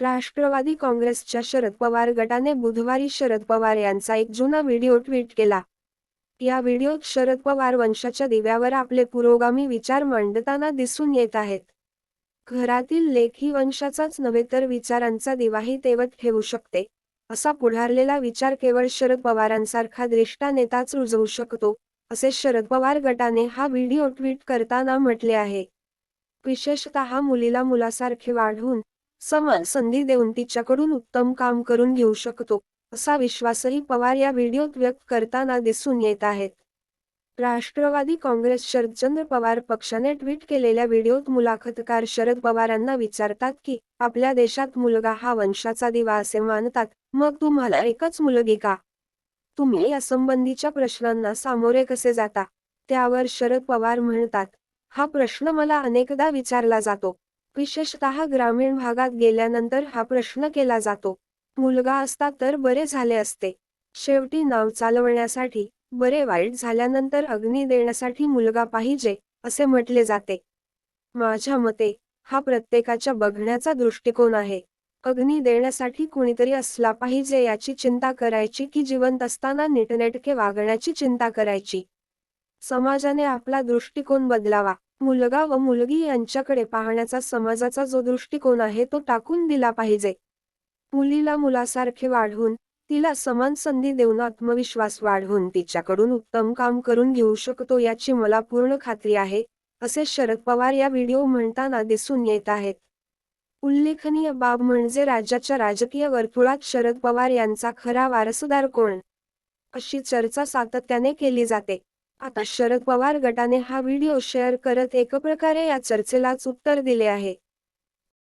राष्ट्रवादी काँग्रेसच्या शरद पवार गटाने बुधवारी शरद पवार यांचा एक जुना व्हिडिओ ट्विट केला. या व्हिडिओत शरद पवार वंशाच्या दिव्यावर आपले पुरोगामी विचार मांडताना दिसून येत आहेत. घरातील लेक ही वंशाचाच नव्हे तर विचारांचा दिवाही तेवत ठेवू शकते. असा पुढारलेला विचार केवळ शरद पवारांसारखा ज्येष्ठ नेताच रुजवू शकतो, असे शरद पवार गटाने हा व्हिडिओ ट्विट करताना म्हटले आहे. विशेषतः मुलीला मुलासारखे वाढवून, समान संधी देऊन तिच्याकडून उत्तम काम करून घेऊ शकतो, असा विश्वासही पवार या व्हिडिओत व्यक्त करताना दिसून येत आहेत. राष्ट्रवादी काँग्रेस शरदचंद्र पवार पक्षाने ट्विट केलेल्या व्हिडिओत मुलाखतकार शरद पवारांना विचारतात की, आपल्या देशात मुलगा हा वंशाचा दिवा असे मानतात, मग तुम्हाला एकच मुलगी का? तुम्ही यासंबंधीच्या प्रश्नांना सामोरे कसे जाता? त्यावर शरद पवार म्हणतात, हा प्रश्न मला अनेकदा विचारला जातो. विशेषतः ग्रामीण भागात गेल्यानंतर हा प्रश्न केला जातो. मुलगा असता तर बरे झाले असते. शेवटी नाव चालवण्यासाठी, बरे वाईट झाल्यानंतर अग्नी देण्यासाठी मुलगा पाहिजे, असे म्हटले जाते. माझ्या मते, हा प्रत्येकाच्या बघण्याचा दृष्टिकोन आहे. अग्नी देण्यासाठी कुणीतरी असला पाहिजे याची चिंता करायची की जिवंत असताना नीटनेटके वागण्याची चिंता करायची? समाजाने आपला दृष्टिकोन बदलावा. मुलगा व मुलगी यांच्याकडे पाहण्याचा समाजाचा जो दृष्टिकोन आहे तो टाकून दिला पाहिजे. मुलीला मुलासारखे वाढवून, तिला समान संधी देऊन आत्मविश्वास वाढवून तिच्याकडून उत्तम काम करून घेऊ शकतो याची मला पूर्ण खात्री आहे, असे शरद पवार या व्हिडिओ म्हणताना दिसून येत आहेत. उल्लेखनीय बाब म्हणजे राज्याच्या राजकीय वर्तुळात शरद पवार यांचा खरा वारसदार कोण? अशी चर्चा सातत्याने केली जाते. आता शरद पवार गटाने हा व्हिडिओ शेअर करत एकप्रकारे या चर्चेलाच उत्तर दिले आहे.